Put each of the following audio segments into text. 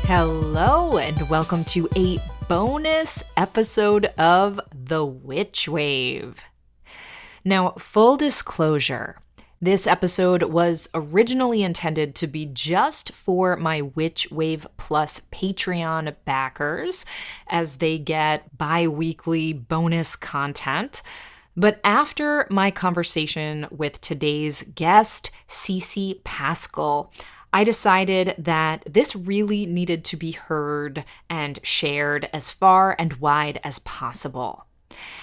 Hello, and welcome to a bonus episode of The Witch Wave. Now, full disclosure, this episode was originally intended to be just for my Witch Wave Plus Patreon backers, as they get bi-weekly bonus content. But after my conversation with today's guest, Paschal, I decided that this really needed to be heard and shared as far and wide as possible.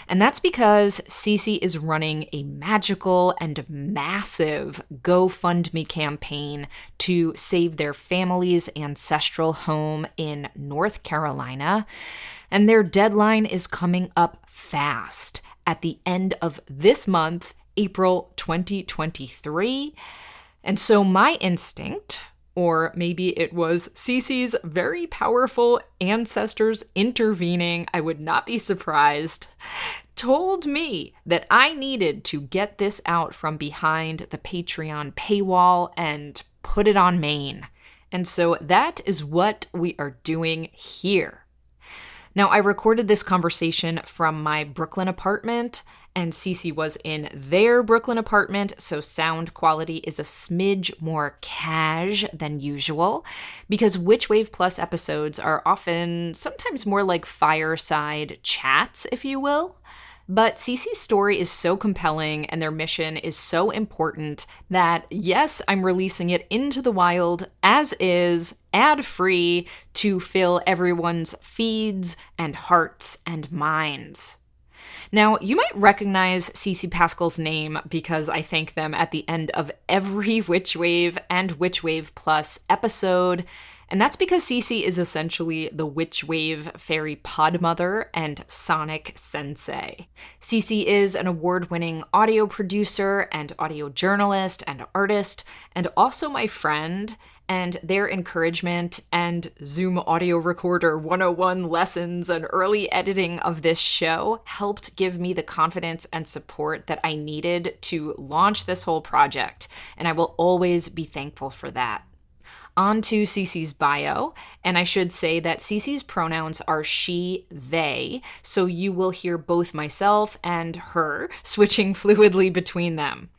And that's because Cece is running a magical and massive GoFundMe campaign to save their family's ancestral home in North Carolina. And their deadline is coming up fast at the end of this month, April 2023. And so my instinct, or maybe it was Cece's very powerful ancestors intervening, I would not be surprised, told me that I needed to get this out from behind the Patreon paywall and put it on main. And so that is what we are doing here. Now, I recorded this conversation from my Brooklyn apartment, and Cece was in their Brooklyn apartment, so sound quality is a smidge more cash than usual, because Witch Wave Plus episodes are often sometimes more like fireside chats, if you will. But Cece's story is so compelling and their mission is so important that, yes, I'm releasing it into the wild as is, ad-free, to fill everyone's feeds and hearts and minds. Now, you might recognize Paschal's name because I thank them at the end of every Witch Wave and Witch Wave Plus episode, and that's because Cece is essentially the Witch Wave fairy Podmother and sonic sensei. Cece is an award-winning audio producer and audio journalist and artist, and also my friend, and their encouragement and Zoom audio recorder 101 lessons and early editing of this show helped give me the confidence and support that I needed to launch this whole project, and I will always be thankful for that. On to Cece's bio, and I should say that Cece's pronouns are she, they, so you will hear both myself and her switching fluidly between them.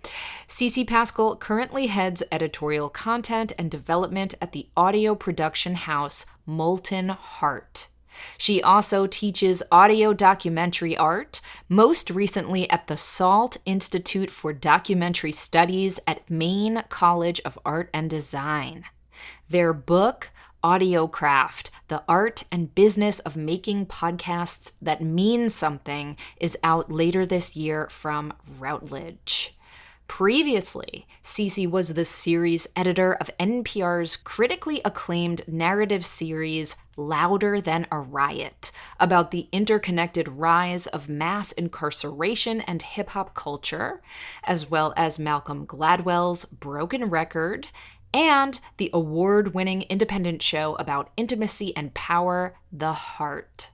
Paschal currently heads editorial content and development at the audio production house Molten Heart. She also teaches audio documentary art, most recently at the Salt Institute for Documentary Studies at Maine College of Art and Design. Their book, Audiocraft, The Art and Business of Making Podcasts That Mean Something, is out later this year from Routledge. Previously, Cece was the series editor of NPR's critically acclaimed narrative series Louder Than a Riot, about the interconnected rise of mass incarceration and hip-hop culture, as well as Malcolm Gladwell's Broken Record, and the award-winning independent show about intimacy and power, The Heart.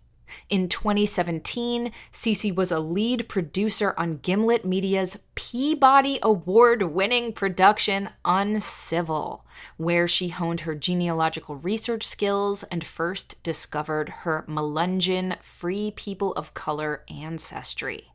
In 2017, Cece was a lead producer on Gimlet Media's Peabody Award-winning production Uncivil, where she honed her genealogical research skills and first discovered her Melungeon Free People of Color ancestry.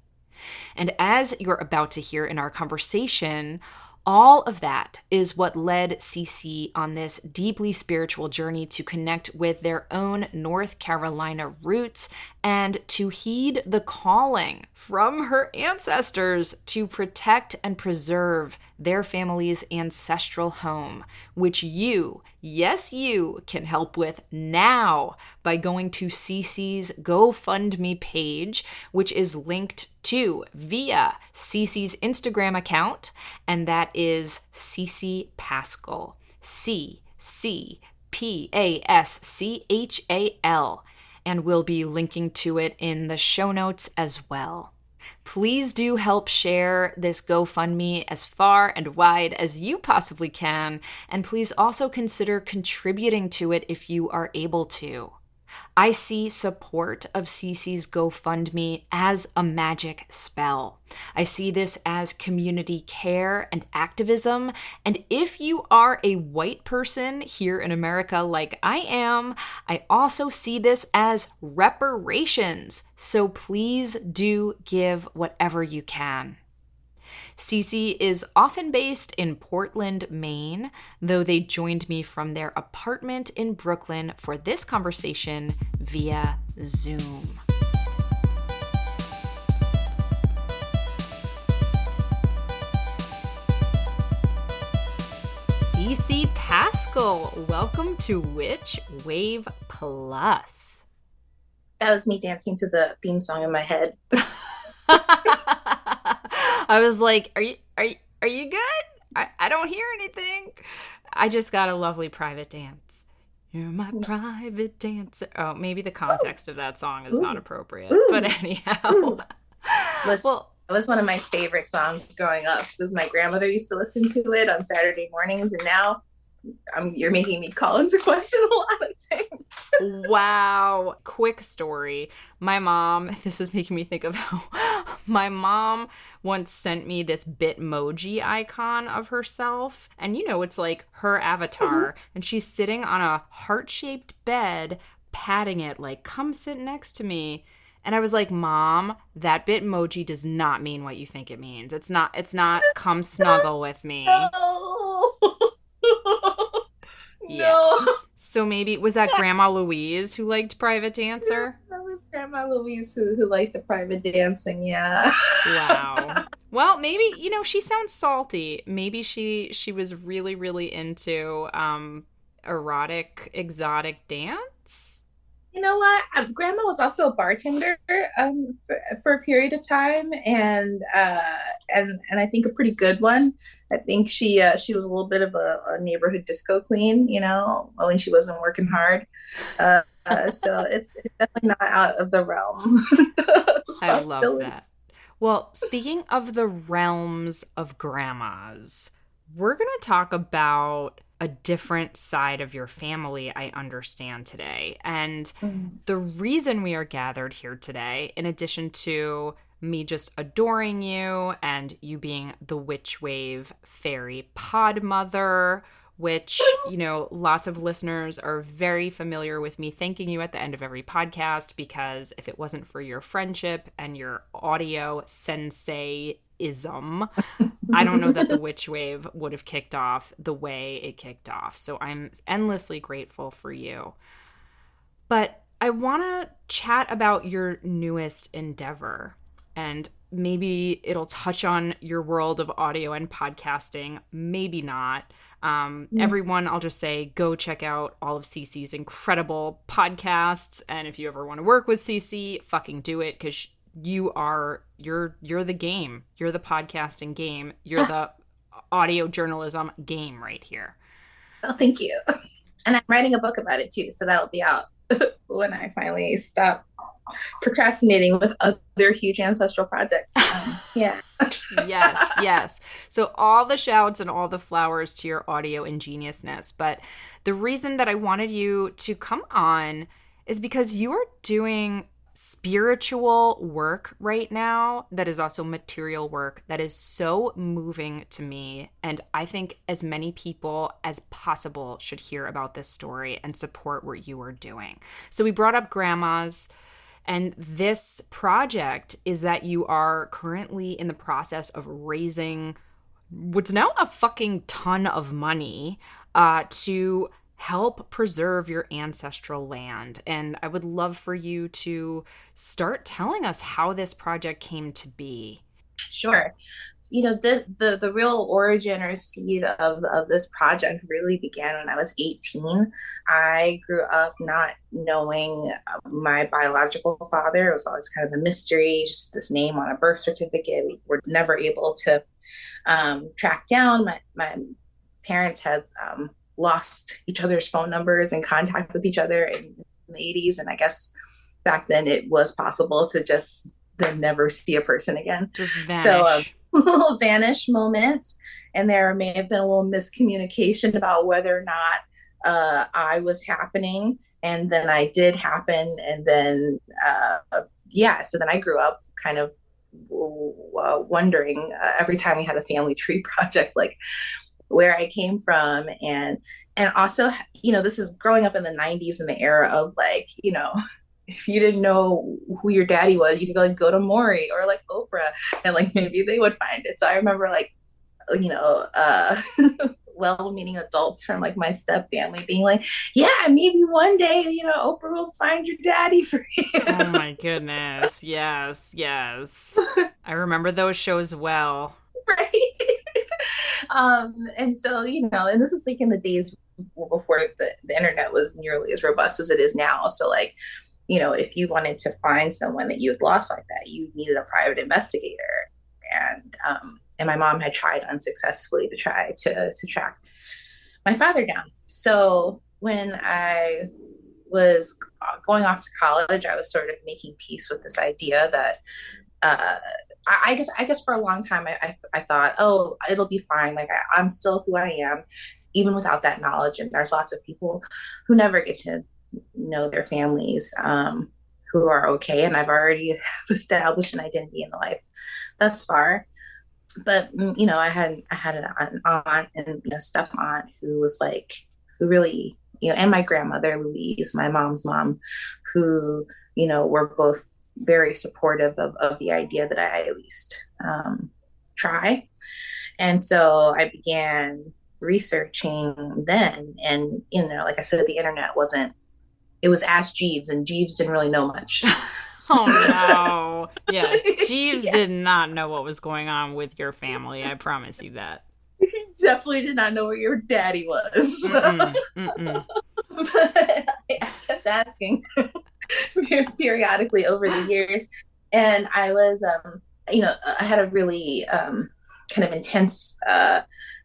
And as you're about to hear in our conversation, all of that is what led Cece on this deeply spiritual journey to connect with their own North Carolina roots and to heed the calling from her ancestors to protect and preserve their family's ancestral home, which you, yes, you can help with now by going to Cece's GoFundMe page, which is linked to via Cece's Instagram account, and that is Cece Paschal, CCPASCHAL, and we'll be linking to it in the show notes as well. Please do help share this GoFundMe as far and wide as you possibly can, and please also consider contributing to it if you are able to. I see support of Cece's GoFundMe as a magic spell. I see this as community care and activism. And if you are a white person here in America like I am, I also see this as reparations. So please do give whatever you can. Cece is often based in Portland, Maine, though they joined me from their apartment in Brooklyn for this conversation via Zoom. Cece Paschal, welcome to Witch Wave Plus. That was me dancing to the theme song in my head. I was like, are you good? I don't hear anything. I just got a lovely private dance. You're my private dancer. Oh, maybe the context of that song is not Ooh, appropriate. But ooh, anyhow. ooh. Listen, Well, that was one of my favorite songs growing up because my grandmother used to listen to it on Saturday mornings, and now you're making me call into question a lot of things. wow. Quick story. My mom, this is making me think of how my mom once sent me this Bitmoji icon of herself. And it's like her avatar. And she's sitting on a heart-shaped bed, patting it like, come sit next to me. And I was like, Mom, that Bitmoji does not mean what you think it means. It's not come snuggle with me. No. Yeah. No. So maybe was that Grandma Louise who liked Private Dancer? That was Grandma Louise who liked the private dancing. Yeah. Wow. Well, maybe, she sounds salty. Maybe she was really, really into erotic, exotic dance. You know what? Grandma was also a bartender for a period of time, and I think a pretty good one. I think she was a little bit of a neighborhood disco queen, when she wasn't working hard. So it's definitely not out of the realm of I love possibility. that. Well, speaking of the realms of grandmas, we're going to talk about a different side of your family, I understand today. And Mm. the reason we are gathered here today, in addition to me just adoring you and you being the Witch Wave fairy Podmother, which, lots of listeners are very familiar with me thanking you at the end of every podcast, because if it wasn't for your friendship and your audio sensei-ism, I don't know that the Witch Wave would have kicked off the way it kicked off. So I'm endlessly grateful for you. But I want to chat about your newest endeavor, and maybe it'll touch on your world of audio and podcasting, maybe not. Everyone, I'll just say, go check out all of Cece's incredible podcasts. And if you ever want to work with Cece, fucking do it, because you're the game. You're the podcasting game. You're the audio journalism game right here. Oh, thank you. And I'm writing a book about it too, so that'll be out when I finally stop procrastinating with other huge ancestral projects. Yeah. Yes, yes. So all the shouts and all the flowers to your audio ingeniousness. But the reason that I wanted you to come on is because you are doing spiritual work right now that is also material work that is so moving to me. And I think as many people as possible should hear about this story and support what you are doing. So we brought up grandmas. And this project is that you are currently in the process of raising what's now a fucking ton of money to help preserve your ancestral land. And I would love for you to start telling us how this project came to be. Sure. The real origin or seed of this project really began when I was 18. I grew up not knowing my biological father. It was always kind of a mystery, just this name on a birth certificate. We were never able to track down. My parents had lost each other's phone numbers and contact with each other in the 80s. And I guess back then it was possible to just then never see a person again. Just So vanish. little vanish moment, and there may have been a little miscommunication about whether or not I was happening, and then I did happen, and then yeah, so then I grew up kind of wondering every time we had a family tree project, like where I came from, and also, this is growing up in the '90s in the era of like, if you didn't know who your daddy was, you could like go to Maury or like Oprah, and like maybe they would find it. So I remember like, you know, uh, well-meaning adults from like my step family being like, yeah, maybe one day, Oprah will find your daddy for you. Oh my goodness. Yes, yes. I remember those shows well. Right. And so, and this is like in the days before the internet was nearly as robust as it is now. So like, if you wanted to find someone that you had lost like that, you needed a private investigator. And my mom had tried unsuccessfully to try to track my father down. So when I was going off to college, I was sort of making peace with this idea that uh, I guess for a long time I thought, oh, it'll be fine. Like I'm still who I am, even without that knowledge. And there's lots of people who never get to know their families, who are okay. And I've already established an identity in the life thus far. But I had an aunt and step aunt who was like, who really, and my grandmother Louise, my mom's mom, who were both very supportive of the idea that I at least try. And so I began researching then, and like I said, the internet wasn't. It was Ask Jeeves, and Jeeves didn't really know much. Oh no. Yeah, Jeeves Yeah. did not know what was going on with your family. I promise you that. He definitely did not know where your daddy was. Mm-mm. Mm-mm. But I kept asking periodically over the years. And I was, I had a really kind of intense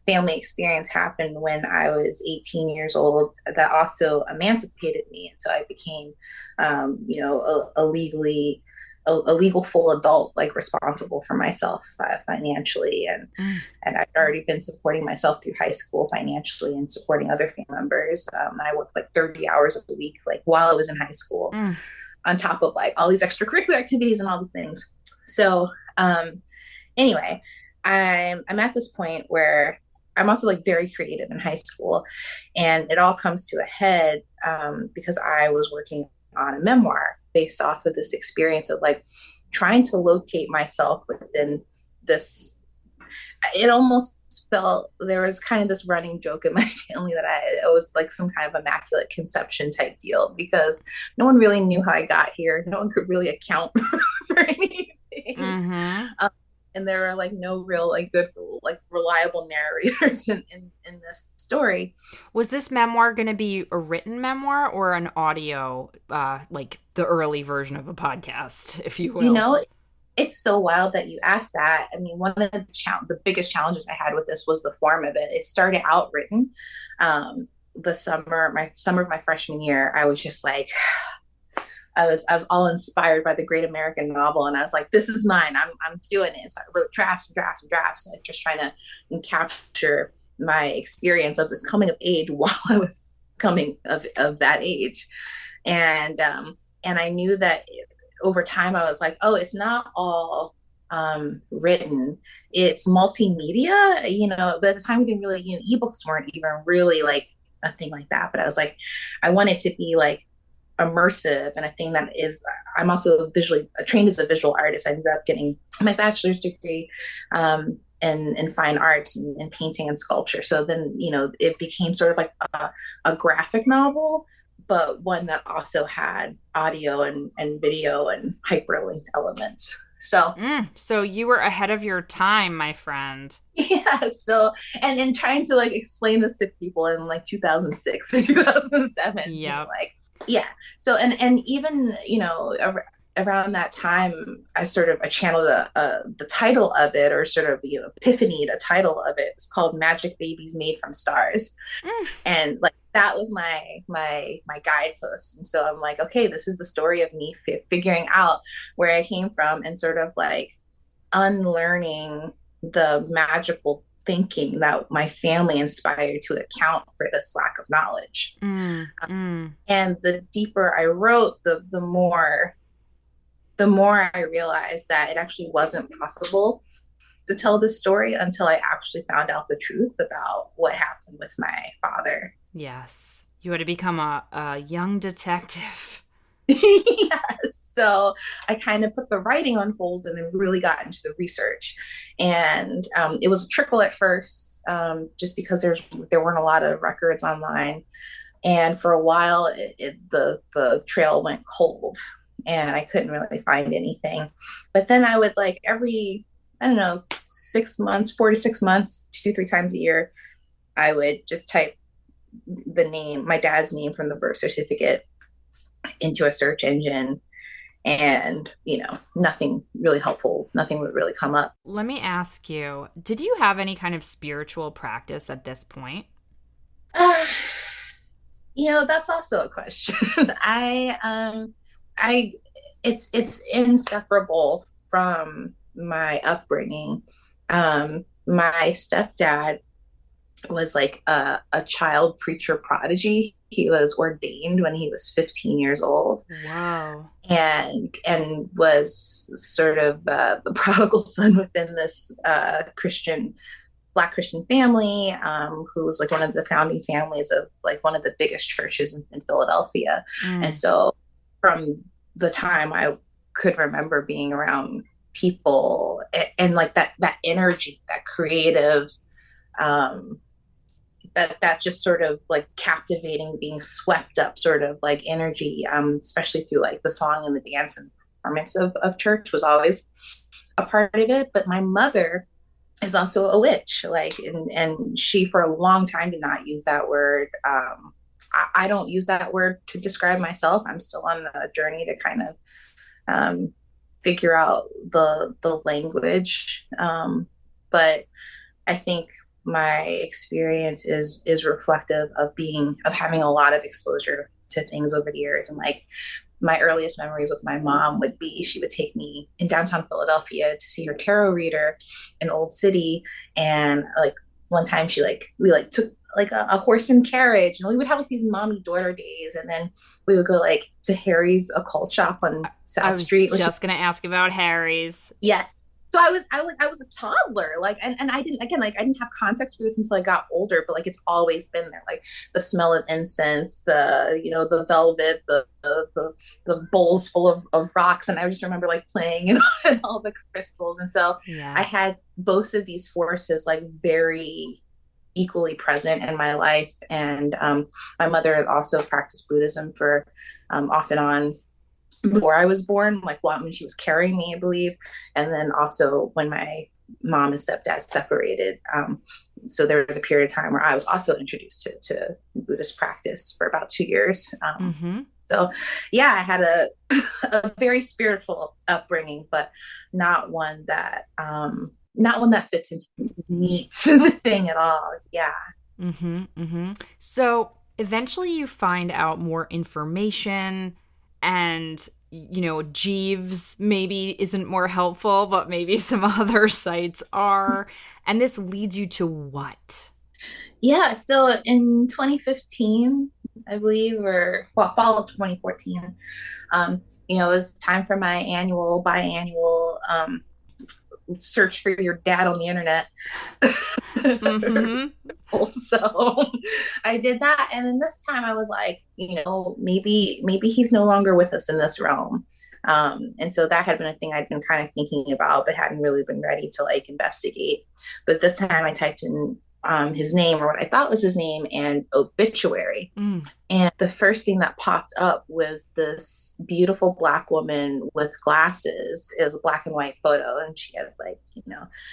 family experience happen when I was 18 years old that also emancipated me. And so I became, a legal full adult, like responsible for myself financially. Mm. And I'd already been supporting myself through high school financially and supporting other family members. I worked like 30 hours a week, like while I was in high school, Mm. on top of like all these extracurricular activities and all these things. So anyway, I'm at this point where I'm also like very creative in high school, and it all comes to a head because I was working on a memoir based off of this experience of like trying to locate myself within this. It almost felt there was kind of this running joke in my family that it was like some kind of immaculate conception type deal, because no one really knew how I got here. No one could really account for anything. Mm-hmm. And there are like no real like good like reliable narrators in this story. Was this memoir going to be a written memoir or an audio, like the early version of a podcast, if you You will? know, it's so wild that you asked that. I mean, one of the biggest challenges I had with this was the form of it. It started out written. My summer of my freshman year, I was just like, I was all inspired by the great American novel, and I was like, this is mine. I'm doing it. So I wrote drafts and drafts and drafts, like just trying to capture my experience of this coming of age while I was coming of that age. And I knew that over time I was like, oh, it's not all written, it's multimedia. But at the time we didn't really, ebooks weren't even really like a thing like that. But I was like, I want it to be like immersive, and a thing that is, I'm also visually trained as a visual artist. I ended up getting my bachelor's degree in fine arts and painting and sculpture. So then, it became sort of like a graphic novel, but one that also had audio and video and hyperlinked elements. So So you were ahead of your time, my friend. yeah, so and trying to like explain this to people in like 2006 or 2007, Yep. like yeah. So and even around that time, I channeled the title of it, or sort of epiphany. The title of it was called Magic Babies Made from Stars, Mm. and like that was my guidepost. And so I'm like, okay, this is the story of me figuring out where I came from, and sort of like unlearning the magical thinking that my family inspired to account for this lack of knowledge. Mm, mm. And the deeper I wrote, the more I realized that it actually wasn't possible to tell this story until I actually found out the truth about what happened with my father. Yes. You had to become a young detective. Yes. So I kind of put the writing on hold and then really got into the research. And it was a trickle at first, just because there weren't a lot of records online. And for a while, the trail went cold, and I couldn't really find anything. But then I would like every, I don't know, 6 months, 4 to 6 months, 2, 3 times a year, I would just type the name, my dad's name from the birth certificate into a search engine, and nothing really helpful, nothing would really come up. Let me ask you, did you have any kind of spiritual practice at this point? uh, that's also a question. I it's inseparable from my upbringing. My stepdad was like a child preacher prodigy. He was ordained when he was 15 years old, Wow. and was sort of the prodigal son within this Christian Black Christian family, who was like one of the founding families of like one of the biggest churches in Philadelphia. And Mm. so from the time I could remember being around people, and like that energy, that creative, um, that just sort of like captivating, being swept up sort of like energy, especially through like the song and the dance and performance of church, was always a part of it. But my mother is also a witch, like, and she for a long time did not use that word. I don't use that word to describe myself. I'm still on the journey to kind of figure out the language, but I think my experience is reflective of having a lot of exposure to things over the years. And like my earliest memories with my mom would be, she would take me in downtown Philadelphia to see her tarot reader in Old City. And like one time we like took like a horse and carriage, and we would have like these mommy daughter days. And then we would go like to Harry's occult shop on I South was Street, which is, just going to ask about Harry's. yes. So I was a toddler, like, and I didn't, again, like I didn't have context for this until I got older, but like it's always been there, like the smell of incense, the velvet, the bowls full of rocks, and I just remember like playing and all the crystals. And so I Yes. had both of these forces like very equally present in my life. And my mother also practiced Buddhism for off and on before I was born, like when she was carrying me, I believe, and then also when my mom and stepdad separated. So there was a period of time where I was also introduced to Buddhist practice for about 2 years. Mm-hmm. So yeah, I had a very spiritual upbringing, but not one that fits into neat thing at all. Yeah. Mm-hmm. Mm-hmm. So eventually you find out more information, and Jeeves maybe isn't more helpful, but maybe some other sites are. And this leads you to what? Yeah, so in 2015, I believe, or well, fall of 2014, it was time for my biannual search for your dad on the internet. Mm-hmm. So I did that, and then this time I was like, maybe he's no longer with us in this realm. And so that had been a thing I'd been kind of thinking about, but hadn't really been ready to like investigate. But this time I typed in his name, or what I thought was his name, and obituary. Mm. And the first thing that popped up was this beautiful Black woman with glasses. It was a black and white photo, and she had like,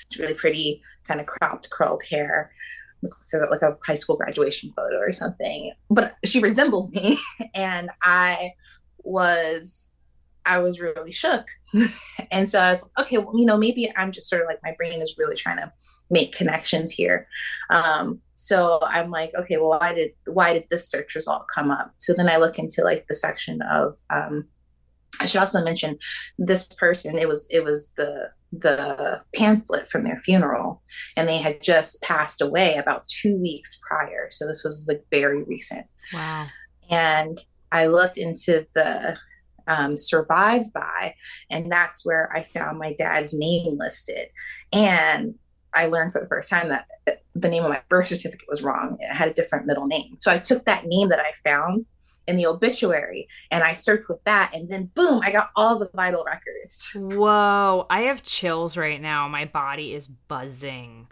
it's really pretty kind of cropped, curled hair, like a high school graduation photo or something. But she resembled me, and was I was really shook. And so I was like, okay, well, maybe I'm just sort of like, my brain is really trying to make connections here. So I'm like, okay, well, why did this search result come up? So then I look into like the section of, I should also mention this person. It was the pamphlet from their funeral, and they had just passed away about 2 weeks prior. So this was like very recent. Wow. And I looked into the survived by, and that's where I found my dad's name listed. And I learned for the first time that the name of my birth certificate was wrong. It had a different middle name. So I took that name that I found in the obituary and I searched with that. And then, boom, I got all the vital records. Whoa, I have chills right now. My body is buzzing.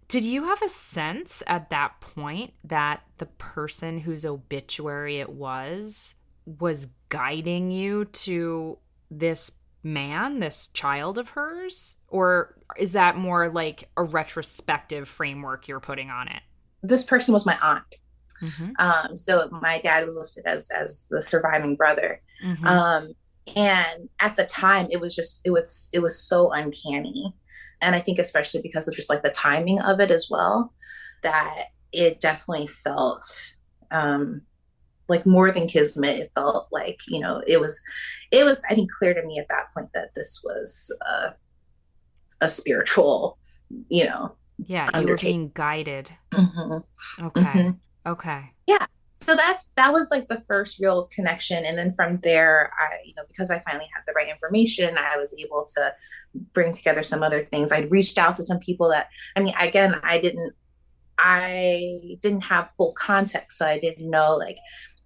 Did you have a sense at that point that the person whose obituary it was guiding you to this man, this child of hers? Or is that more like a retrospective framework you're putting on it? This person was my aunt. Mm-hmm. So my dad was listed as the surviving brother. Mm-hmm. Um, and at the time, it was so uncanny, and I think especially because of just like the timing of it as well, that it definitely felt um, like more than kismet. It felt like it was I think clear to me at that point that this was a spiritual, you know, Yeah, you were undertaking. being guided. Mm-hmm. Okay. Mm-hmm. Okay. Yeah. So that was like the first real connection. And then from there, because I finally had the right information, I was able to bring together some other things. I'd reached out to some people that, I mean, again, I didn't have full context. So I didn't know like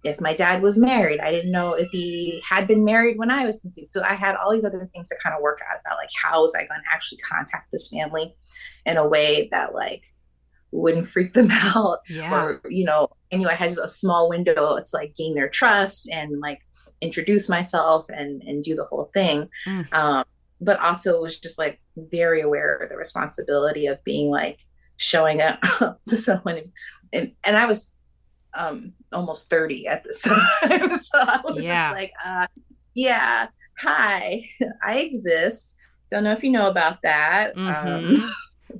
if my dad was married. I didn't know if he had been married when I was conceived. So I had all these other things to kind of work out about like how was I going to actually contact this family in a way that like wouldn't freak them out, Yeah. or I knew I had just a small window to like gain their trust and like introduce myself and do the whole thing. Mm. um but also was just like very aware of the responsibility of being like showing up to someone, and I was almost 30 at this time. So I was just Yeah. like, yeah, hi, I exist, don't know if you know about that. Mm-hmm.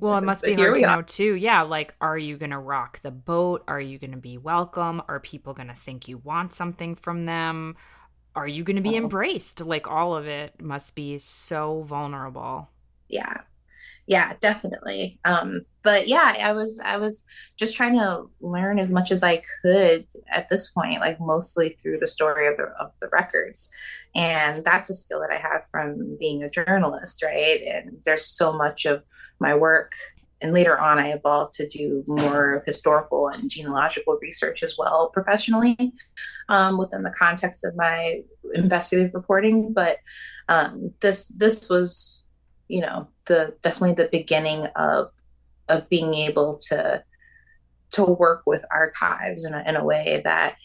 Well, it must be But here hard we to are. know too. Yeah, like, are you going to rock the boat? Are you going to be welcome? Are people going to think you want something from them? Are you going to be embraced? Like, all of it must be so vulnerable. Yeah, yeah, definitely. But yeah, I was just trying to learn as much as I could at this point, like mostly through the story of the records. And that's a skill that I have from being a journalist, right? And there's so much of my work, and later on I evolved to do more historical and genealogical research as well professionally, within the context of my investigative reporting. But this was, the definitely the beginning of being able to work with archives in a way that,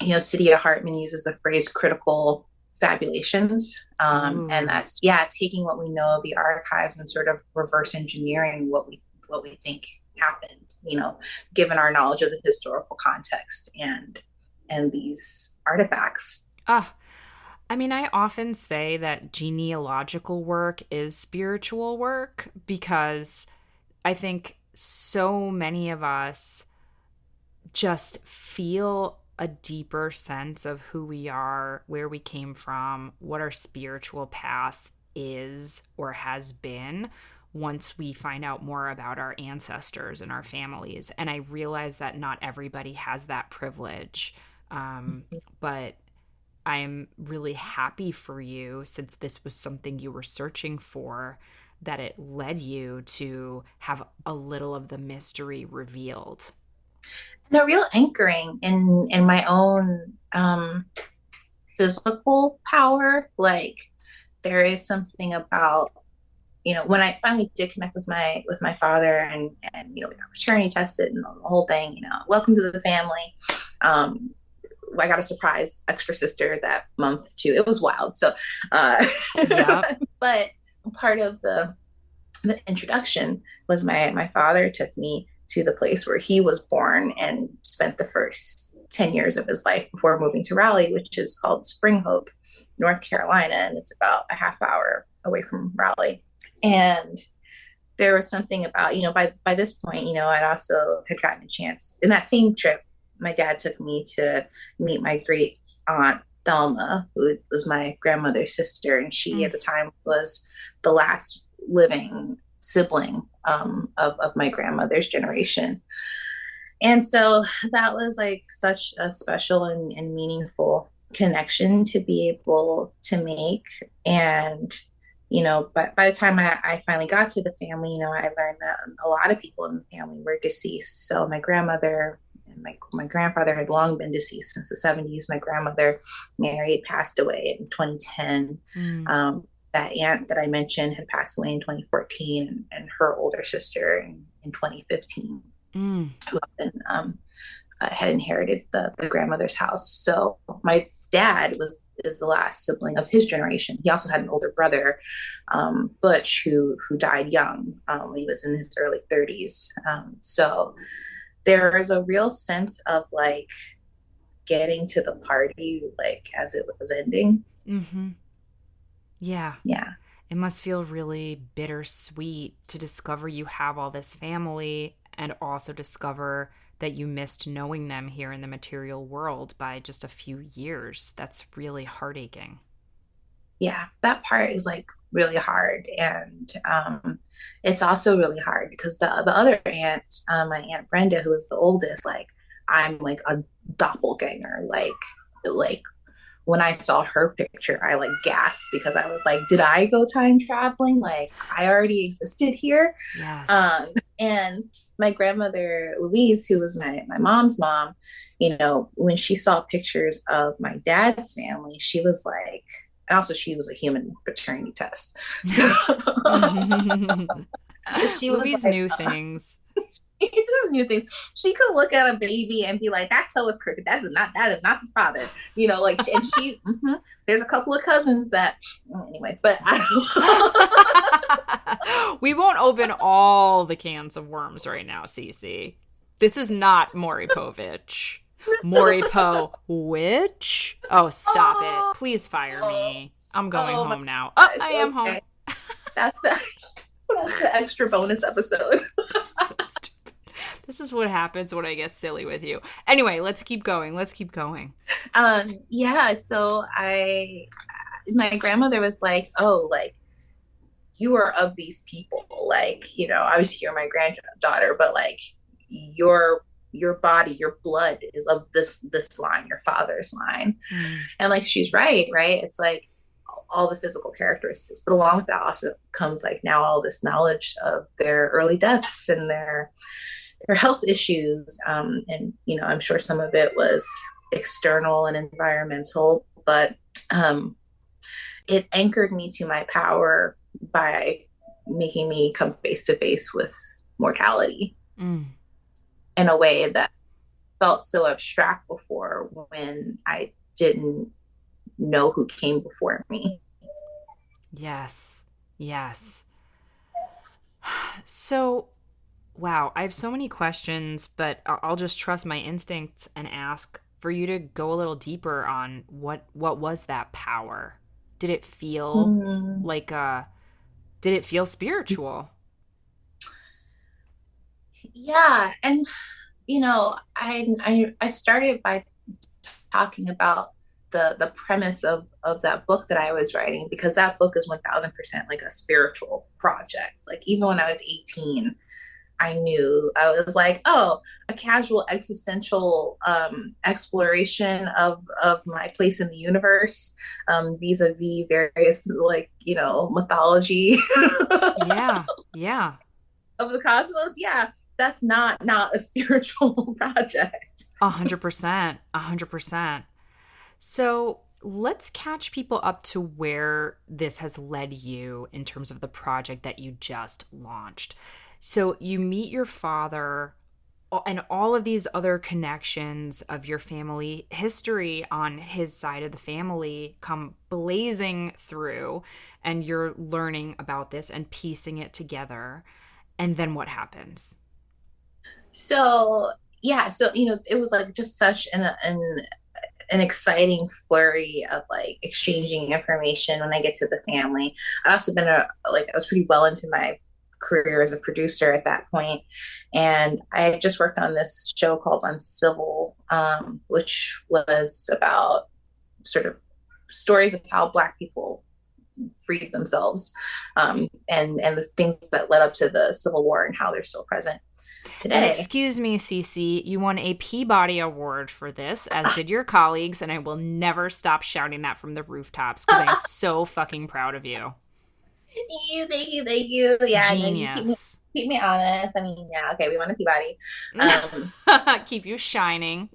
Cydia Hartman uses the phrase critical fabulations. And Ooh. that's, yeah, taking what we know of the archives and sort of reverse engineering what we think happened, given our knowledge of the historical context and these artifacts. Ah, I mean, I often say that genealogical work is spiritual work because I think so many of us just feel a deeper sense of who we are, where we came from, what our spiritual path is or has been once we find out more about our ancestors and our families. And I realize that not everybody has that privilege. But I'm really happy for you since this was something you were searching for, that it led you to have a little of the mystery revealed. And a real anchoring in my own physical power. Like there is something about, when I finally did connect with my father, and we got paternity tested and the whole thing, welcome to the family. I got a surprise extra sister that month too. It was wild. So Yep. but part of the introduction was my father took me to the place where he was born and spent the first 10 years of his life before moving to Raleigh, which is called Spring Hope, North Carolina. And it's about a half hour away from Raleigh. And there was something about, by this point, I'd also had gotten a chance in that same trip. My dad took me to meet my great aunt Thelma, who was my grandmother's sister, and she Mm. at the time was the last living sibling of my grandmother's generation. And so that was like such a special and meaningful connection to be able to make. And, by the time I finally got to the family, I learned that a lot of people in the family were deceased. So my grandmother and my grandfather had long been deceased since the 70s. My grandmother married, passed away in 2010. Mm. That aunt that I mentioned had passed away in 2014, and her older sister in 2015 Mm. who had inherited the grandmother's house. So my dad is the last sibling of his generation. He also had an older brother, Butch, who died young when he was in his early 30s. So there is a real sense of like getting to the party like as it was ending. Mm-hmm. Yeah. Yeah. It must feel really bittersweet to discover you have all this family and also discover that you missed knowing them here in the material world by just a few years. That's really heartaching. Yeah, that part is like really hard, and it's also really hard because the other aunt, my aunt Brenda, who is the oldest, like I'm like a doppelganger. Like when I saw her picture, I like gasped because I was like, did I go time traveling? Like I already existed here. Um, Yes. and my grandmother Louise, who was my mom's mom, when she saw pictures of my dad's family, she was like, and also she was a human paternity test. So she was Louise like, knew things. she just knew things. She could look at a baby and be like, "That toe is crooked. That is not the father." Like, and she. There's a couple of cousins that, anyway, but We won't open all the cans of worms right now, Cece. This is not Maury Povich. Maury Po witch? Oh, stop it. oh, Please fire oh, me. I'm going oh my home now. Oh, I gosh, am home. okay, that's the that's the extra So bonus episode. so stupid. This is what happens when I get silly with you. Anyway, let's keep going. Let's keep going. Yeah, so my grandmother was like, "Oh, like you are of these people. Like, obviously you're my granddaughter, but like your body, your blood is of this line, your father's line." Mm. And like she's right? It's like all the physical characteristics, but along with that also comes like now all this knowledge of their early deaths and their health issues. And I'm sure some of it was external and environmental, but it anchored me to my power by making me come face to face with mortality Mm. in a way that felt so abstract before when I didn't know who came before me. Yes. Yes. So, wow, I have so many questions, but I'll just trust my instincts and ask for you to go a little deeper on what was that power? Did it feel Mm, like did it feel spiritual? yeah, and I started by talking about the premise of that book that I was writing, because that book is 1000% like a spiritual project. Like even when I was 18, I knew I was like, oh, a casual existential exploration of my place in the universe, vis-a-vis various like mythology Yeah. Yeah. of the cosmos. Yeah, that's not a spiritual project. 100%. 100%. So let's catch people up to where this has led you in terms of the project that you just launched. So you meet your father and all of these other connections of your family history on his side of the family come blazing through, and you're learning about this and piecing it together. And then what happens? So yeah, so it was like just such an exciting flurry of like exchanging information when I get to the family. I'd also been I was pretty well into my career as a producer at that point, and I had just worked on this show called Uncivil, which was about sort of stories of how Black people freed themselves, and the things that led up to the Civil War and how they're still present And today. excuse me, Cece, you won a Peabody Award for this, as did your colleagues, and I will never stop shouting that from the rooftops because I'm so fucking proud of you. Thank you. Yeah, no, you Genius. keep me honest. I mean, yeah, okay, we want a Peabody. Um, Keep you shining.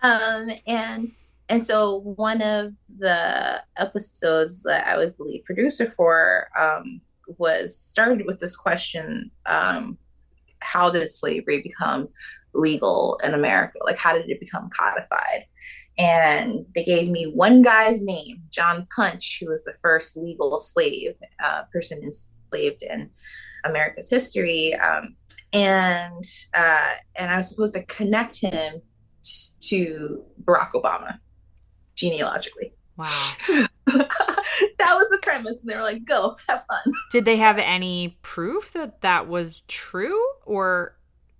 um, and and so one of the episodes that I was the lead producer for was started with this question: how did slavery become legal in America? Like, how did it become codified? And they gave me one guy's name, John Punch, who was the first legal slave person enslaved in America's history. And and I was supposed to connect him to Barack Obama genealogically. Wow. That was the premise, and they were like, "Go, have fun." Did they have any proof that that was true, or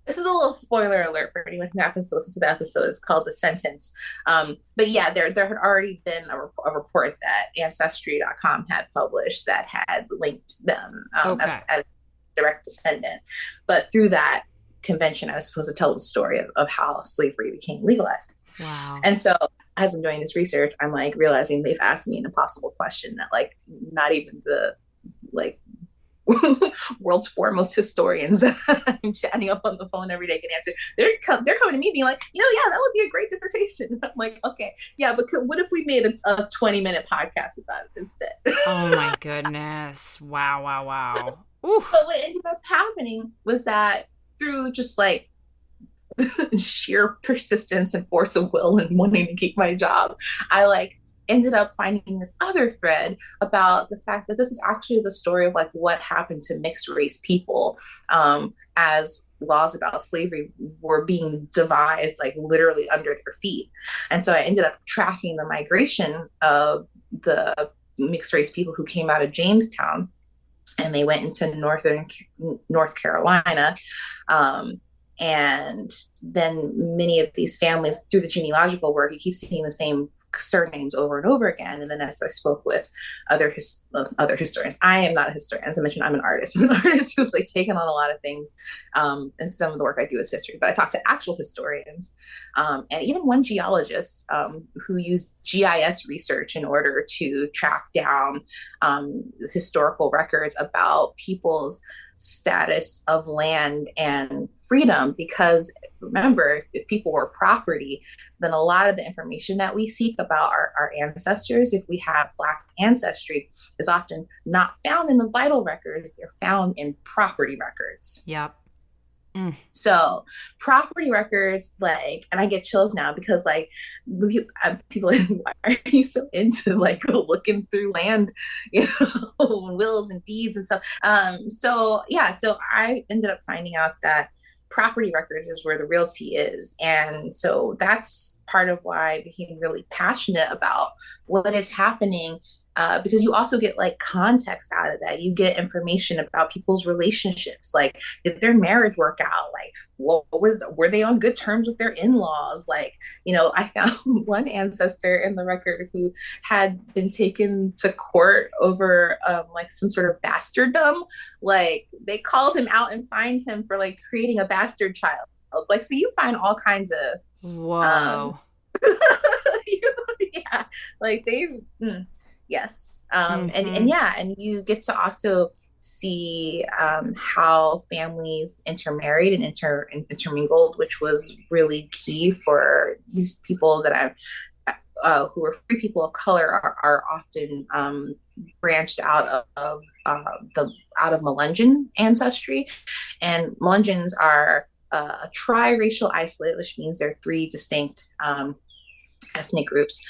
This is a little spoiler alert for anyone who happens to listen to the episode. It's called The Sentence. But yeah, there had already been a report that Ancestry.com had published that had linked them okay? as direct descendant. But through that convention, I was supposed to tell the story of how slavery became legalized. Wow. And so as I'm doing this research, I'm like realizing they've asked me an impossible question that like not even the like world's foremost historians that I'm chatting up on the phone every day can answer. They're coming to me being like, yeah, that would be a great dissertation. I'm like, okay, yeah, but what if we made a 20-minute podcast about it instead? Oh my goodness. Wow, wow, wow. Ooh. But what ended up happening was that through just like sheer persistence and force of will and wanting to keep my job, I like ended up finding this other thread about the fact that this is actually the story of like what happened to mixed race people as laws about slavery were being devised like literally under their feet. And so I ended up tracking the migration of the mixed race people who came out of Jamestown, and they went into northern North Carolina. And then many of these families, through the genealogical work, you keep seeing the same surnames over and over again. And then as I spoke with other historians, I am not a historian. As I mentioned, I'm an artist. I'm an artist who's like taken on a lot of things. And some of the work I do is history, but I talk to actual historians, and even one geologist who used GIS research in order to track down historical records about people's status of land and freedom. Because remember, if people were property, then a lot of the information that we seek about our ancestors, if we have Black ancestry, is often not found in the vital records. They're found in property records. Yep. Mm. So property records, like, and I get chills now because like people are, why are you so into like looking through land, wills and deeds and stuff. So yeah, so I ended up finding out that property records is where the realty is. And so that's part of why I became really passionate about what is happening, because you also get like context out of that. You get information about people's relationships. Like, did their marriage work out? Like, were they on good terms with their in-laws? Like, I found one ancestor in the record who had been taken to court over like some sort of bastarddom. Like, they called him out and fined him for like creating a bastard child. Like, so you find all kinds of Whoa. yeah, like they. Yes. Mm-hmm. And yeah, and you get to also see how families intermarried and intermingled, which was really key for these people that who are free people of color are often branched out of Melungeon ancestry. And Melungeons are a tri-racial isolate, which means there are three distinct ethnic groups,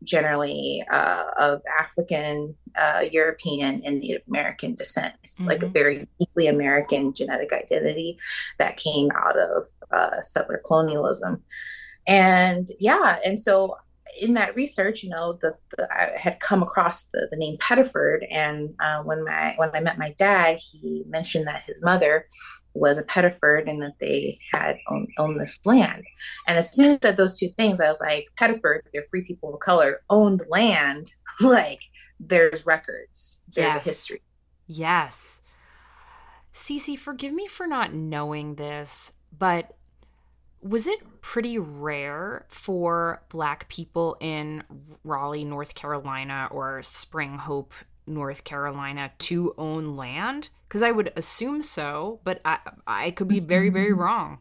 generally of African, European, and Native American descent. It's like a very deeply American genetic identity that came out of settler colonialism. And yeah, and so in that research, I had come across the name Pettiford, and when I met my dad, he mentioned that his mother was a Pettiford and that they had owned this land. And as soon as I said those two things, I was like, Pettiford, they're free people of color, owned land. Like, there's records, there's a Yes. history. Yes. Cece, forgive me for not knowing this, but was it pretty rare for Black people in Raleigh, North Carolina, or Spring Hope, North Carolina, to own land? Because I would assume so, but I could be very, very wrong.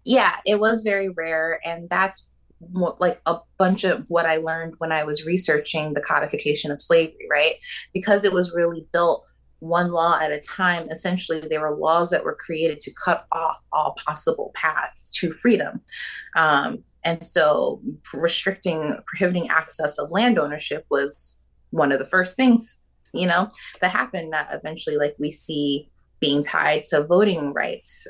Yeah, it was very rare. And that's what, like a bunch of what I learned when I was researching the codification of slavery, right? Because it was really built one law at a time. Essentially, there were laws that were created to cut off all possible paths to freedom. And so prohibiting access of land ownership was one of the first things, that happened that eventually, like we see being tied to voting rights,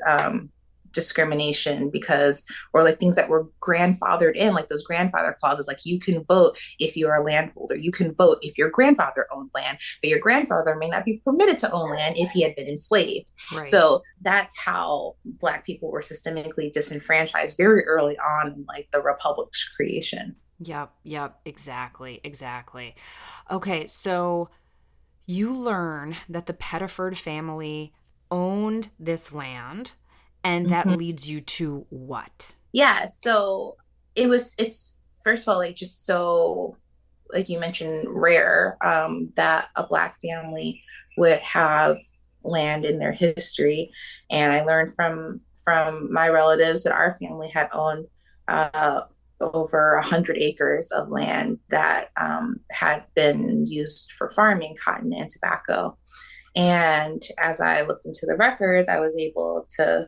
discrimination because or like things that were grandfathered in, like those grandfather clauses, like you can vote if you're a landholder, you can vote if your grandfather owned land, but your grandfather may not be permitted to own land if he had been enslaved. Right. So that's how Black people were systemically disenfranchised very early on in like the republic's creation. Yep, yep, exactly, exactly. Okay, so you learn that the Pettiford family owned this land, and that Mm-hmm. leads you to what? Yeah, so it's first of all like just so, like you mentioned, rare, that a Black family would have land in their history. And I learned from my relatives that our family had owned uh, over 100 acres of land that had been used for farming cotton and tobacco. And as I looked into the records, I was able to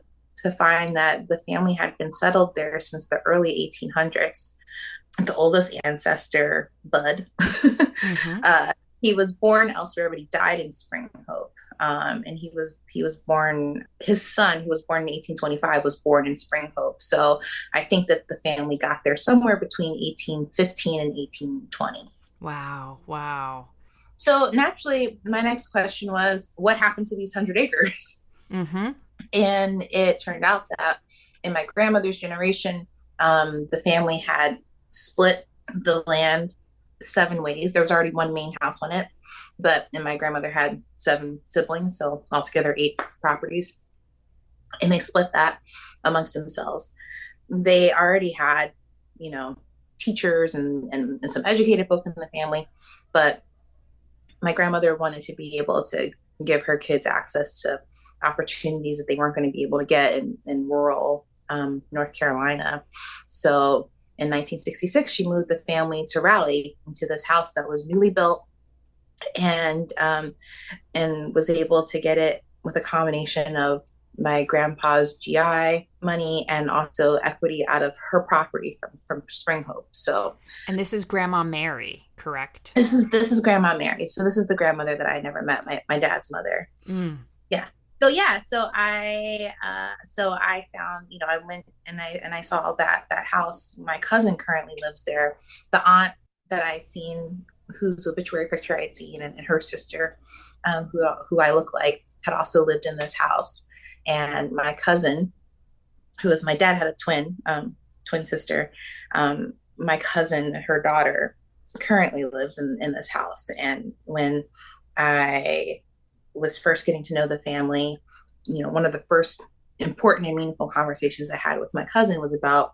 find that the family had been settled there since the early 1800s. The oldest ancestor, Bud, Mm-hmm. uh, he was born elsewhere, but he died in Spring Hope. And he was born. His son, who was born in 1825, was born in Spring Hope. So I think that the family got there somewhere between 1815 and 1820. Wow, wow. So naturally, my next question was, what happened to these 100 acres? Mm-hmm. And it turned out that in my grandmother's generation, the family had split the land 7 ways. There was already one main house on it, and my grandmother had 7 siblings, so altogether 8 properties, and they split that amongst themselves. They already had, you know, teachers and some educated folk in the family, but my grandmother wanted to be able to give her kids access to opportunities that they weren't going to be able to get in rural North Carolina. So in 1966, she moved the family to Raleigh into this house that was newly built, and was able to get it with a combination of my grandpa's GI money and also equity out of her property from Spring Hope. So And this is Grandma Mary, correct? this is Grandma Mary. So this is the grandmother that I never met, my dad's mother. Mm. Yeah. So yeah, so I found, I went and I saw that house. My cousin currently lives there. The aunt that I seen, whose obituary picture I'd seen, and her sister, who I look like, had also lived in this house. And my cousin, who was my dad, had a twin sister. My cousin, her daughter, currently lives in this house. And when I was first getting to know the family, one of the first important and meaningful conversations I had with my cousin was about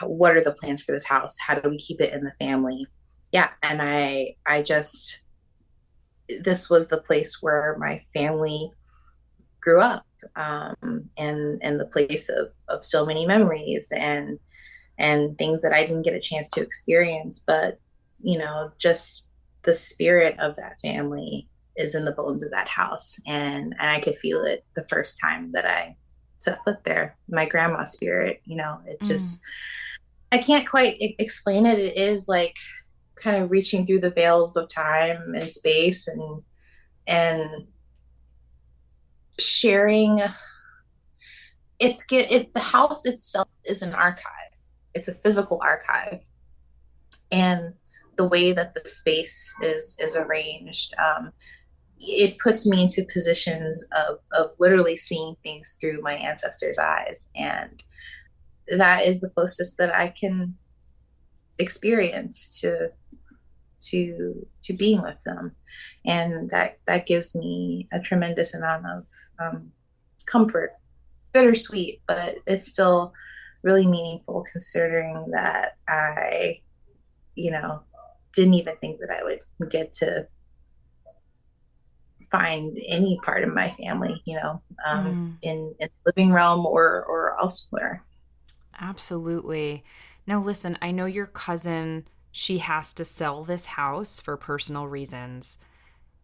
what are the plans for this house? How do we keep it in the family? Yeah. And I just, this was the place where my family grew up, and the place of so many memories and things that I didn't get a chance to experience. But, just the spirit of that family is in the bones of that house. And I could feel it the first time that I set foot there. My grandma's spirit, it's Mm. just, I can't quite explain it. It is like kind of reaching through the veils of time and space, and sharing. The house itself is an archive. It's a physical archive, and the way that the space is arranged, it puts me into positions of literally seeing things through my ancestors' eyes. And that is the closest that I can experience to being with them. And that gives me a tremendous amount of comfort, bittersweet, but it's still really meaningful considering that I, you know, didn't even think that I would get to find any part of my family, Mm, in the living realm or elsewhere. absolutely. Now, listen, I know your cousin, she has to sell this house for personal reasons.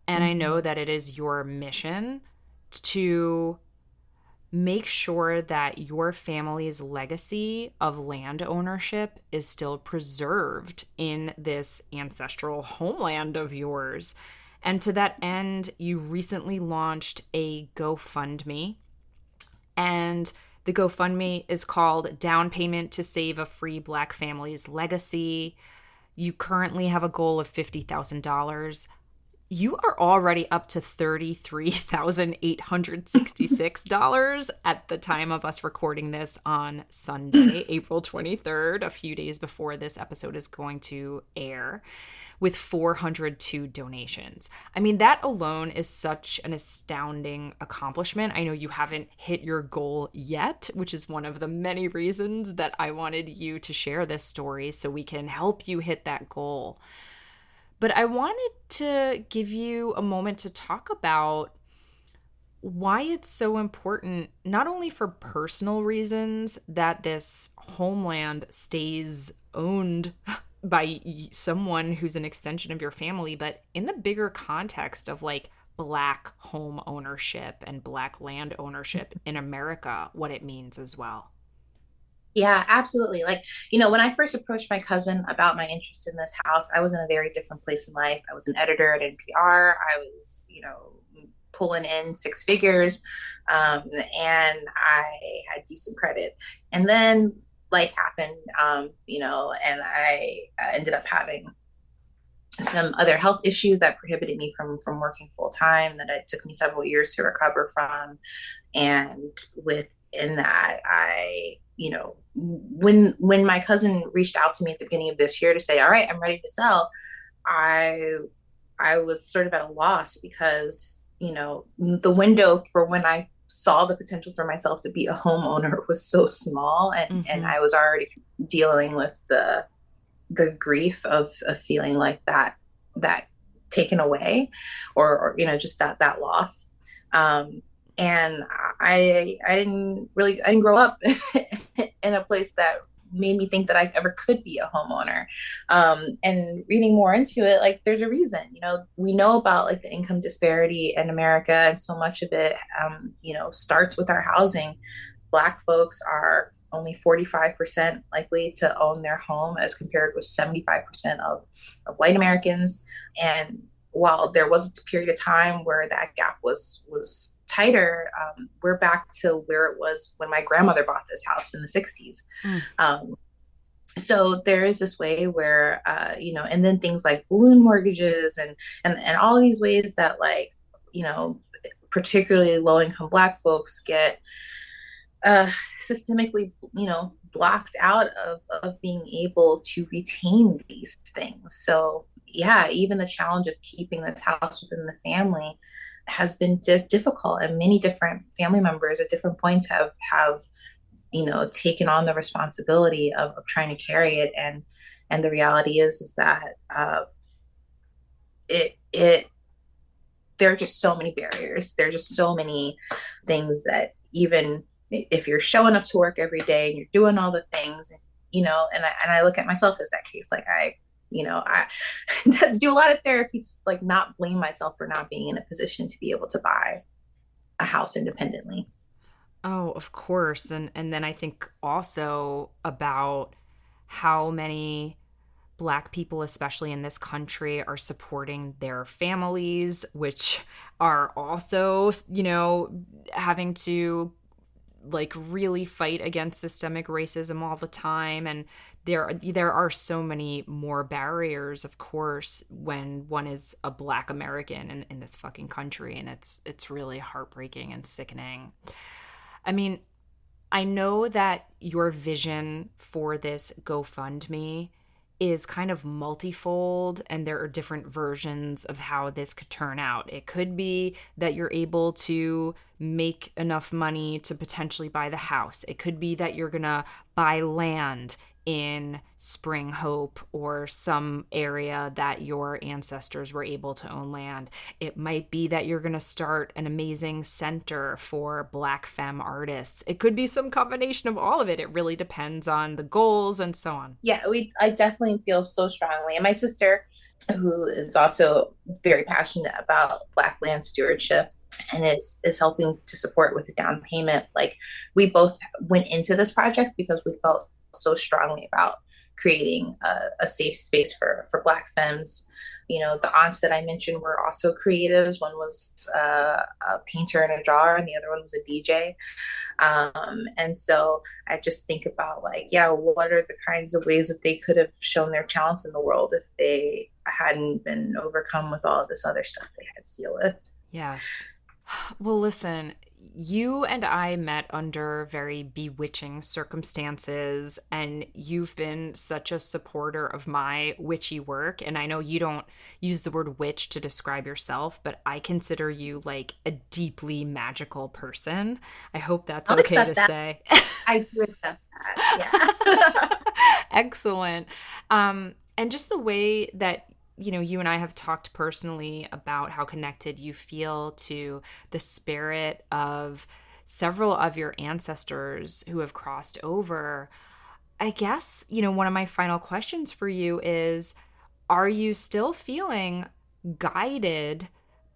And I know Mm-hmm. that it is your mission to make sure that your family's legacy of land ownership is still preserved in this ancestral homeland of yours. And to that end, you recently launched a GoFundMe. And the GoFundMe is called Down Payment to Save a Free Black Family's Legacy. You currently have a goal of $50,000. You are already up to $33,866 at the time of us recording this on Sunday, April 23rd, a few days before this episode is going to air, with 402 donations. I mean, that alone is such an astounding accomplishment. I know you haven't hit your goal yet, which is one of the many reasons that I wanted you to share this story so we can help you hit that goal. But I wanted to give you a moment to talk about why it's so important, not only for personal reasons, that this homeland stays owned by someone who's an extension of your family, but in the bigger context of like Black home ownership and Black land ownership in America, what it means as well. Yeah, absolutely. Like, when I first approached my cousin about my interest in this house, I was in a very different place in life. I was an editor at NPR. I was, pulling in six figures, and I had decent credit. And then life happened, and I ended up having some other health issues that prohibited me from working full time that it took me several years to recover from. And within that, when my cousin reached out to me at the beginning of this year to say, all right, I'm ready to sell, i I was sort of at a loss because the window for when I saw the potential for myself to be a homeowner was so small, and Mm-hmm. I was already dealing with the grief of feeling like that taken away, or just that loss. um and I didn't grow up in a place that made me think that I ever could be a homeowner. And reading more into it, like, there's a reason. We know about like the income disparity in America, and so much of it starts with our housing. Black folks are only 45% likely to own their home as compared with 75% of white Americans. And while there was a period of time where that gap was tighter, we're back to where it was when my grandmother bought this house in the 60s. Mm. Um, so there is this way where, and then things like balloon mortgages and all of these ways that, like, particularly low income Black folks get systemically, blocked out of being able to retain these things. So yeah, even the challenge of keeping this house within the family has been difficult, and many different family members at different points have taken on the responsibility of trying to carry it. And the reality is that it there are just so many barriers. There are just so many things that, even if you're showing up to work every day and you're doing all the things, and I look at myself as that case. Like, I do a lot of therapy to, like, not blame myself for not being in a position to be able to buy a house independently. Oh, of course. And then I think also about how many Black people, especially in this country, are supporting their families, which are also, having to like really fight against systemic racism all the time, and there are so many more barriers, of course, when one is a Black American in this fucking country, and it's really heartbreaking and sickening. I mean, I know that your vision for this GoFundMe is kind of multifold, and there are different versions of how this could turn out. It could be that you're able to make enough money to potentially buy the house. It could be that you're going to buy land in Spring Hope or some area that your ancestors were able to own land. It might be that you're going to start an amazing center for Black femme artists. It could be some combination of all of it. It really depends on the goals and so on. Yeah, I definitely feel so strongly. And my sister, who is also very passionate about Black land stewardship and is helping to support with a down payment. Like, we both went into this project because we felt so strongly about creating a safe space for Black femmes. You know, the aunts that I mentioned were also creatives. One was a painter and a drawer, and the other one was a DJ. And so I just think about, like, yeah, what are the kinds of ways that they could have shown their talents in the world if they hadn't been overcome with all of this other stuff they had to deal with? Yes. Well, listen, you and I met under very bewitching circumstances, and you've been such a supporter of my witchy work. And I know you don't use the word witch to describe yourself, but I consider you like a deeply magical person. I hope that's okay to say. I do accept that. Yeah. Excellent. And just the way that you and I have talked personally about how connected you feel to the spirit of several of your ancestors who have crossed over. I guess, one of my final questions for you is, are you still feeling guided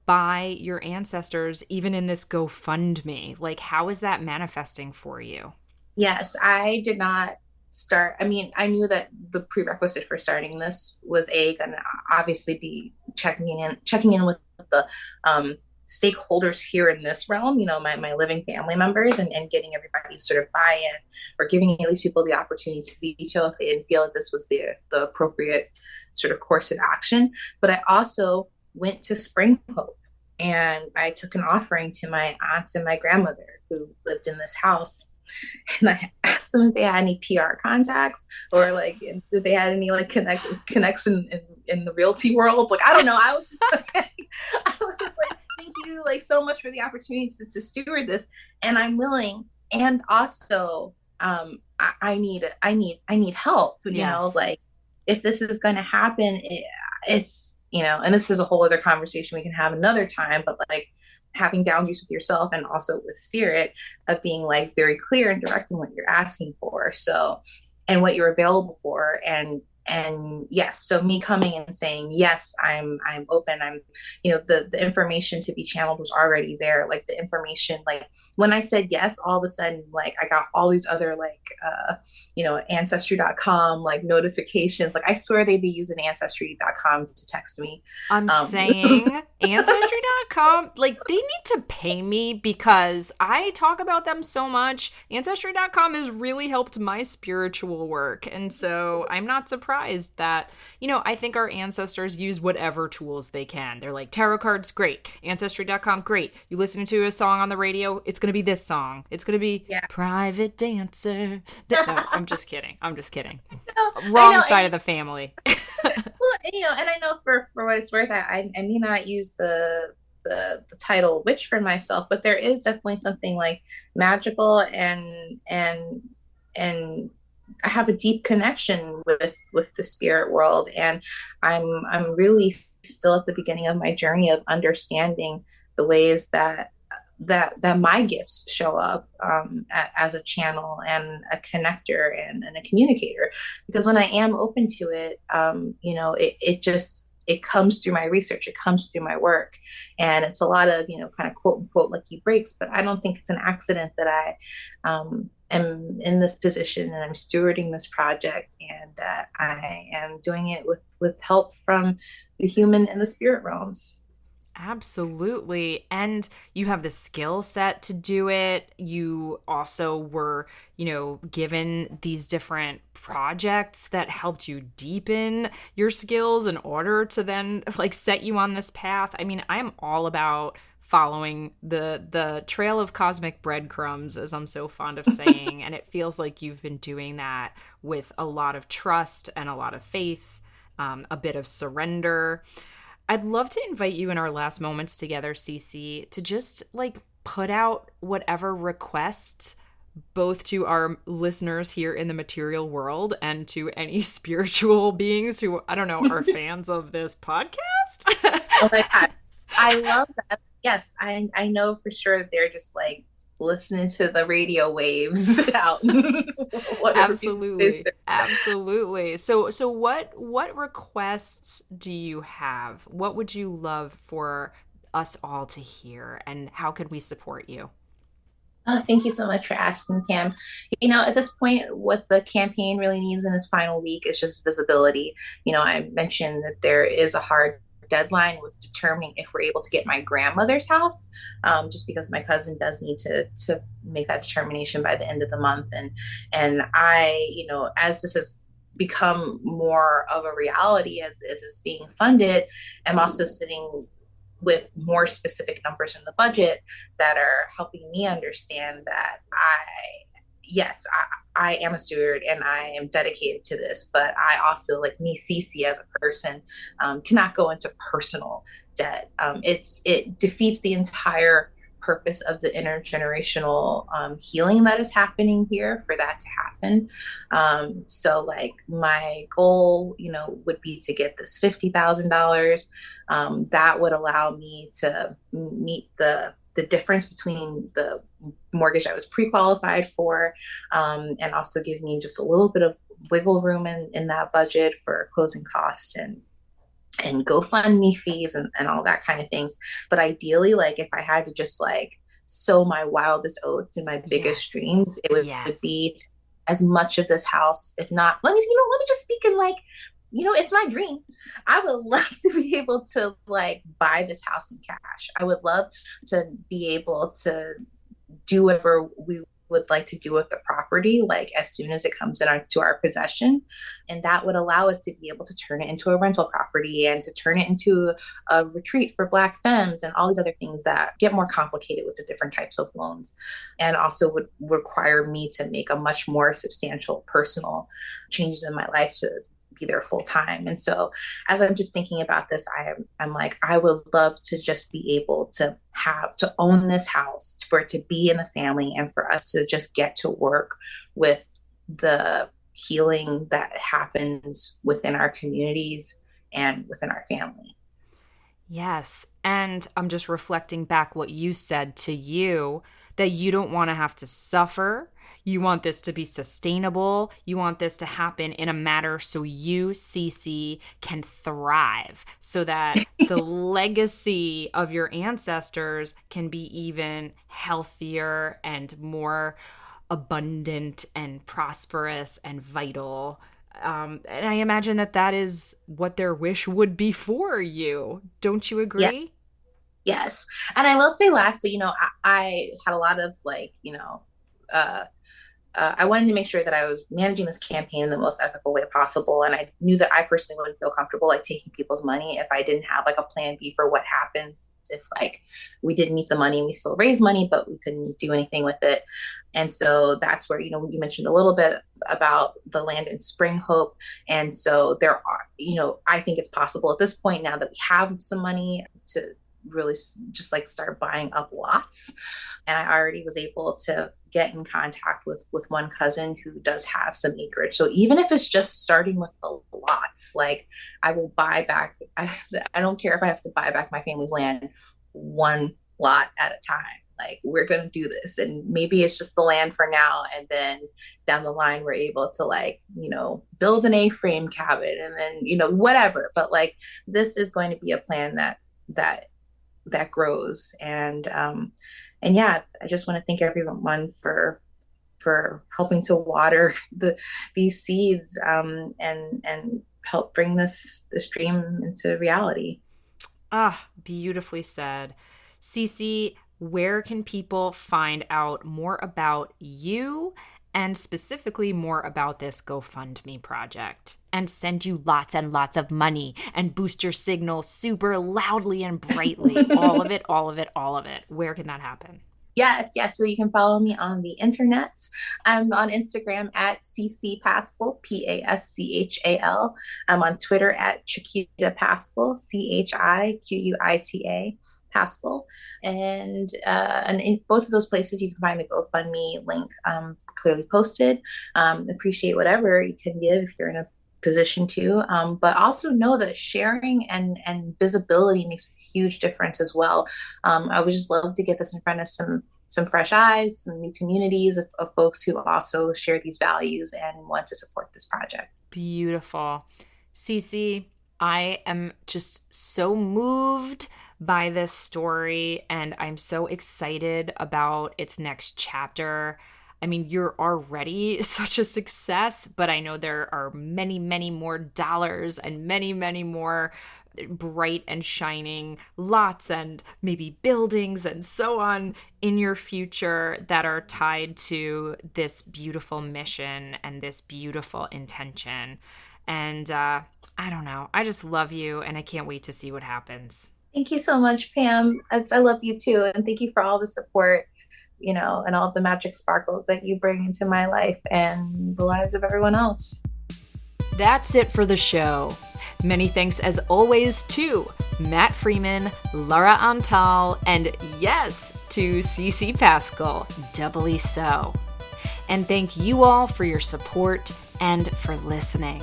by your ancestors, even in this GoFundMe? Like, how is that manifesting for you? Yes, I did not start. I mean, I knew that the prerequisite for starting this was going to obviously be checking in with the stakeholders here in this realm, my living family members, and getting everybody's sort of buy-in, or giving at least people the opportunity to veto if they didn't feel that this was the appropriate sort of course of action. But I also went to Spring Hope, and I took an offering to my aunts and my grandmother who lived in this house. And I asked them if they had any PR contacts, or like if they had any like connects in the realty world. Like, I don't know. I was just like, thank you like so much for the opportunity to steward this, and I'm willing. And also, I need help. Yes. Like, if this is going to happen, it's and this is a whole other conversation we can have another time. But like, having boundaries with yourself and also with spirit, of being like very clear and direct in what you're asking for, so, and what you're available for. And yes, so me coming and saying yes, I'm open, I'm the information to be channeled was already there. Like, the information, like when I said yes, all of a sudden, like, I got all these other like ancestry.com like notifications. Like, I swear they'd be using ancestry.com to text me. I'm saying ancestry.com, like, they need to pay me because I talk about them so much. Ancestry.com has really helped my spiritual work, and so I'm not surprised that, I think our ancestors use whatever tools they can. They're like, tarot cards, great. Ancestry.com, great. You listen to a song on the radio, it's going to be this song. It's going to be Private Dancer. No, I'm just kidding. Wrong side of the family. Well, and I know for what it's worth, I may not use the title witch for myself, but there is definitely something like magical and I have a deep connection with the spirit world, and I'm really still at the beginning of my journey of understanding the ways that my gifts show up as a channel and a connector and a communicator. Because when I am open to it, it comes through my research, it comes through my work, and it's a lot of kind of quote unquote lucky breaks. But I don't think it's an accident that I am in this position and I'm stewarding this project, and that I am doing it with help from the human and the spirit realms. Absolutely. And you have the skill set to do it. You also were, given these different projects that helped you deepen your skills in order to then like set you on this path. I mean, I'm all about following the trail of cosmic breadcrumbs, as I'm so fond of saying, and it feels like you've been doing that with a lot of trust and a lot of faith, a bit of surrender. I'd love to invite you in our last moments together, Cece, to just like put out whatever requests both to our listeners here in the material world and to any spiritual beings who, I don't know, are fans of this podcast. Oh my God. I love that. Yes, I know for sure that they're just like listening to the radio waves out. Whatever pieces. Absolutely. Absolutely. So what requests do you have? What would you love for us all to hear, and how can we support you? Oh, thank you so much for asking, Tam. At this point, what the campaign really needs in its final week is just visibility. I mentioned that there is a hard deadline with determining if we're able to get my grandmother's house, just because my cousin does need to make that determination by the end of the month. And I, as this has become more of a reality as it's being funded, I'm also sitting with more specific numbers in the budget that are helping me understand that yes, I am a steward and I am dedicated to this, but I also, like me, Cece, as a person, cannot go into personal debt. It defeats the entire purpose of the intergenerational healing that is happening here for that to happen. So, like, my goal, would be to get this $50,000. That would allow me to meet the difference between the mortgage I was pre-qualified for, and also give me just a little bit of wiggle room in that budget for closing costs and GoFundMe fees and all that kind of things. But ideally, like if I had to just like sow my wildest oats and my biggest Yes. dreams, it would Yes. be as much of this house, if not, let me just speak in like, it's my dream. I would love to be able to like buy this house in cash. I would love to be able to do whatever we would like to do with the property, like as soon as it comes to our possession. And that would allow us to be able to turn it into a rental property and to turn it into a retreat for Black femmes and all these other things that get more complicated with the different types of loans, and also would require me to make a much more substantial personal changes in my life to be there full time. And so as I'm just thinking about this, I'm like, I would love to just be able to own this house, for it to be in the family, and for us to just get to work with the healing that happens within our communities and within our family. Yes. And I'm just reflecting back what you said to you, that you don't want to have to suffer. You want this to be sustainable. You want this to happen in a manner so you, Cece, can thrive, so that the legacy of your ancestors can be even healthier and more abundant and prosperous and vital. And I imagine that that is what their wish would be for you. Don't you Yeah. agree? Yes. And I will say lastly, I had a lot of like, uh, I wanted to make sure that I was managing this campaign in the most ethical way possible. And I knew that I personally wouldn't feel comfortable like taking people's money if I didn't have like a plan B for what happens if like we didn't meet the money and we still raise money, but we couldn't do anything with it. And so that's where, you mentioned a little bit about the land in Spring Hope. And so there are, I think it's possible at this point, now that we have some money, to really just like start buying up lots. And I already was able to get in contact with one cousin who does have some acreage. So even if it's just starting with the lots, like I will buy back, I don't care if I have to buy back my family's land one lot at a time. Like we're going to do this. And maybe it's just the land for now. And then down the line, we're able to like, build an A-frame cabin and then, whatever. But like, this is going to be a plan that grows. And yeah, I just want to thank everyone for helping to water these seeds, and help bring this dream into reality. Ah, beautifully said. Cece, where can people find out more about you and specifically more about this GoFundMe project and send you lots and lots of money and boost your signal super loudly and brightly? All of it, all of it, all of it. Where can that happen? Yes, yes. So you can follow me on the internet. I'm on Instagram at CC Paschal, Paschal. I'm on Twitter at Chiquita Paschal, Chiquita Paschal. And in both of those places, you can find the GoFundMe link clearly posted. Appreciate whatever you can give if you're in a position to, but also know that sharing and visibility makes a huge difference as well. I would just love to get this in front of some fresh eyes, some new communities of folks who also share these values and want to support this project. Beautiful. Cece, I am just so moved by this story and I'm so excited about its next chapter. I mean, you're already such a success, but I know there are many, many more dollars and many, many more bright and shining lots and maybe buildings and so on in your future that are tied to this beautiful mission and this beautiful intention. And I don't know. I just love you and I can't wait to see what happens. Thank you so much, Pam. I love you too. And thank you for all the support, and all the magic sparkles that you bring into my life and the lives of everyone else. That's it for the show. Many thanks as always to Matt Freeman, Laura Antal, and yes, to CC Paschal, doubly so. And thank you all for your support and for listening.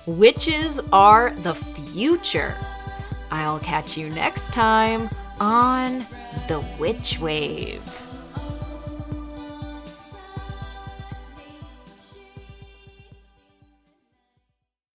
Witches are the future. I'll catch you next time on The Witch Wave.